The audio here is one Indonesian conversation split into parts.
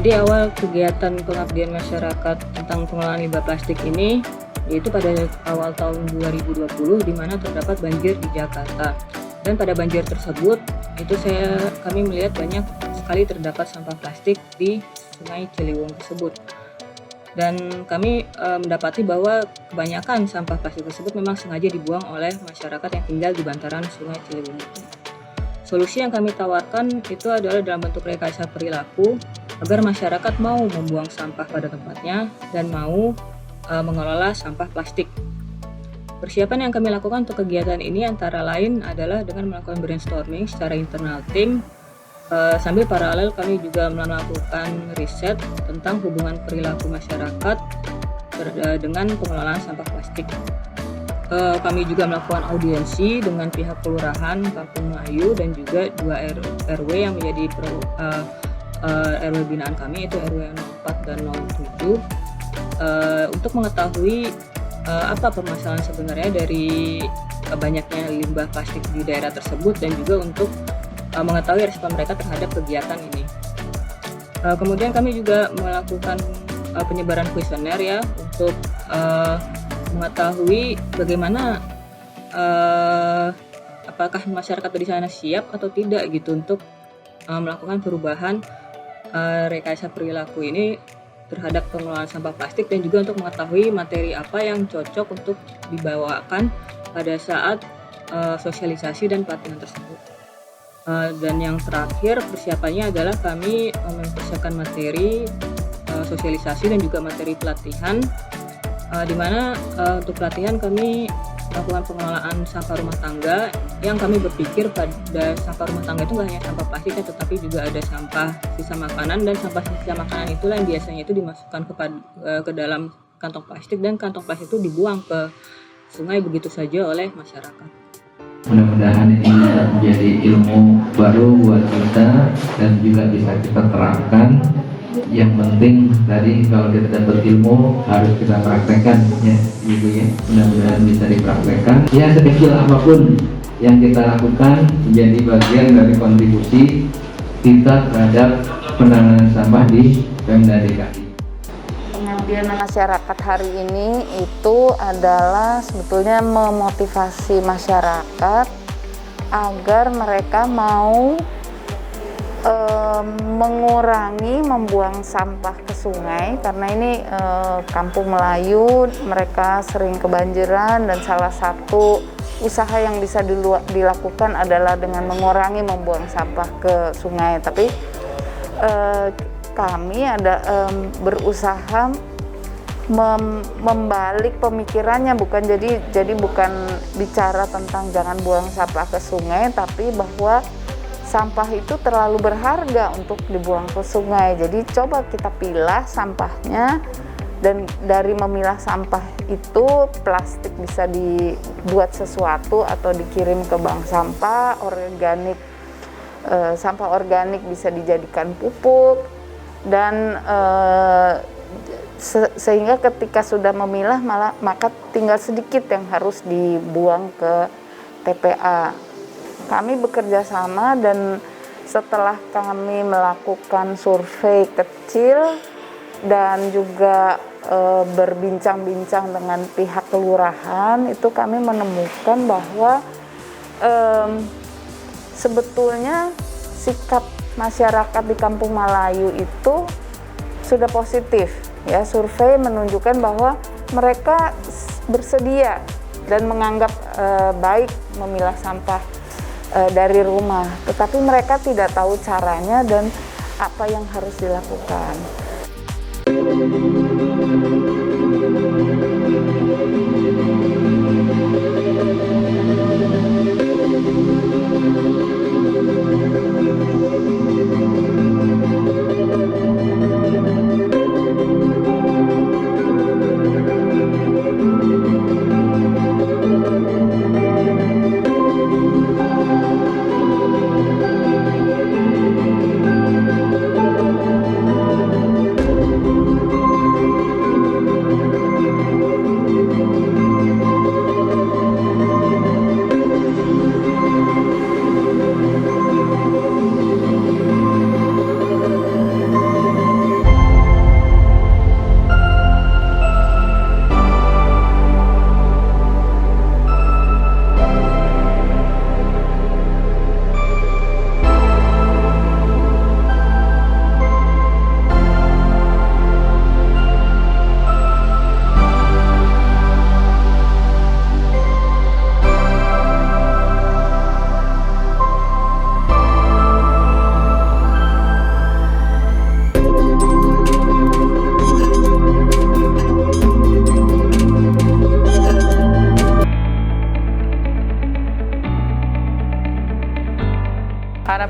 Jadi awal kegiatan pengabdian masyarakat tentang pengelolaan limbah plastik ini yaitu pada awal tahun 2020 di mana terdapat banjir di Jakarta. Dan pada banjir tersebut itu kami melihat banyak sekali terdapat sampah plastik di Sungai Ciliwung tersebut. Dan kami mendapati bahwa kebanyakan sampah plastik tersebut memang sengaja dibuang oleh masyarakat yang tinggal di bantaran Sungai Ciliwung. Solusi yang kami tawarkan itu adalah dalam bentuk rekayasa perilaku agar masyarakat mau membuang sampah pada tempatnya dan mau mengelola sampah plastik. Persiapan yang kami lakukan untuk kegiatan ini antara lain adalah dengan melakukan brainstorming secara internal tim, sambil paralel kami juga melakukan riset tentang hubungan perilaku masyarakat dengan pengelolaan sampah plastik. Kami juga melakukan audiensi dengan pihak kelurahan Kampung Melayu dan juga 2 RW yang menjadi RW binaan kami, yaitu RW 04 dan 07, untuk mengetahui apa permasalahan sebenarnya dari banyaknya limbah plastik di daerah tersebut dan juga untuk mengetahui respon mereka terhadap kegiatan ini. Kemudian kami juga melakukan penyebaran kuesioner ya untuk mengetahui bagaimana apakah masyarakat di sana siap atau tidak gitu untuk melakukan perubahan rekayasa perilaku ini terhadap pengelolaan sampah plastik dan juga untuk mengetahui materi apa yang cocok untuk dibawakan pada saat sosialisasi dan pelatihan tersebut. Dan yang terakhir persiapannya adalah kami mempersiapkan materi sosialisasi dan juga materi pelatihan, di mana untuk pelatihan kami melakukan pengelolaan sampah rumah tangga yang kami berpikir pada sampah rumah tangga itu nggak hanya sampah plastik tetapi juga ada sampah sisa makanan, dan sampah sisa makanan itulah yang biasanya itu dimasukkan ke dalam kantong plastik dan kantong plastik itu dibuang ke sungai begitu saja oleh masyarakat. Mudah-mudahan ini menjadi ilmu baru buat kita dan juga bisa kita terapkan. Yang penting tadi kalau kita dapat ilmu harus kita praktekkan ya Ibu ya. Mudah-mudahan bisa dipraktekkan. Ya sekecil apapun yang kita lakukan menjadi bagian dari kontribusi kita terhadap penanganan sampah di Pemda DKI. Pengabdian masyarakat hari ini itu adalah sebetulnya memotivasi masyarakat agar mereka mau mengurangi membuang sampah ke sungai, karena ini Kampung Melayu mereka sering kebanjiran dan salah satu usaha yang bisa dilakukan adalah dengan mengurangi membuang sampah ke sungai. Tapi kami berusaha membalik pemikirannya, jadi bukan bicara tentang jangan buang sampah ke sungai, tapi bahwa sampah itu terlalu berharga untuk dibuang ke sungai. Jadi coba kita pilah sampahnya, dan dari memilah sampah itu plastik bisa dibuat sesuatu atau dikirim ke bank sampah organik. Sampah organik bisa dijadikan pupuk, dan sehingga ketika sudah memilah maka tinggal sedikit yang harus dibuang ke TPA. Kami bekerja sama, dan setelah kami melakukan survei kecil dan juga berbincang-bincang dengan pihak kelurahan, itu kami menemukan bahwa sebetulnya sikap masyarakat di Kampung Melayu itu sudah positif ya. Survei menunjukkan bahwa mereka bersedia dan menganggap baik memilah sampah dari rumah, tetapi mereka tidak tahu caranya dan apa yang harus dilakukan.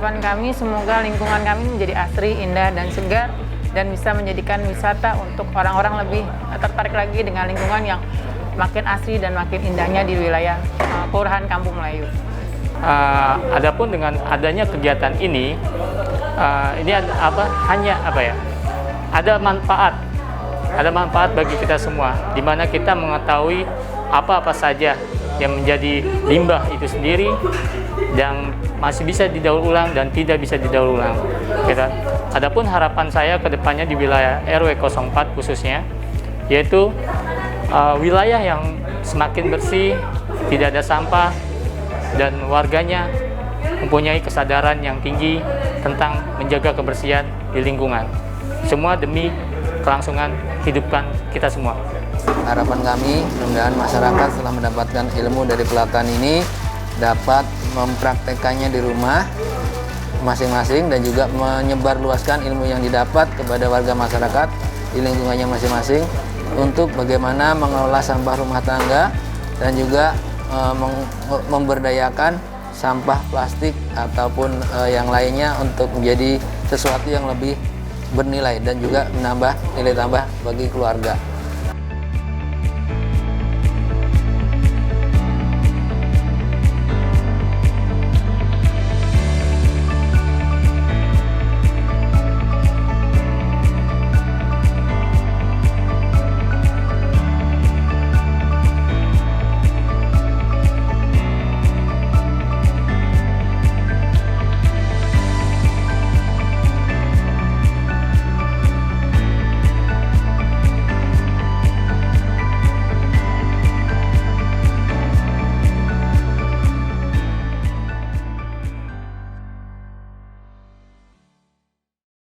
harapan kami semoga lingkungan kami menjadi asri, indah, dan segar, dan bisa menjadikan wisata untuk orang-orang lebih tertarik lagi dengan lingkungan yang makin asri dan makin indahnya di wilayah Kelurahan Kampung Melayu. Adapun dengan adanya kegiatan ini ada manfaat bagi kita semua, di mana kita mengetahui apa-apa saja yang menjadi limbah itu sendiri yang masih bisa didaur ulang dan tidak bisa didaur ulang. Adapun harapan saya ke depannya di wilayah RW 04 khususnya, yaitu wilayah yang semakin bersih, tidak ada sampah, dan warganya mempunyai kesadaran yang tinggi tentang menjaga kebersihan di lingkungan. Semua demi kelangsungan hidupkan kita semua. Harapan kami, mudah-mudahan masyarakat setelah mendapatkan ilmu dari pelatihan ini dapat mempraktekannya di rumah masing-masing dan juga menyebarluaskan ilmu yang didapat kepada warga masyarakat di lingkungannya masing-masing untuk bagaimana mengelola sampah rumah tangga dan juga memberdayakan sampah plastik ataupun yang lainnya untuk menjadi sesuatu yang lebih bernilai dan juga menambah nilai tambah bagi keluarga.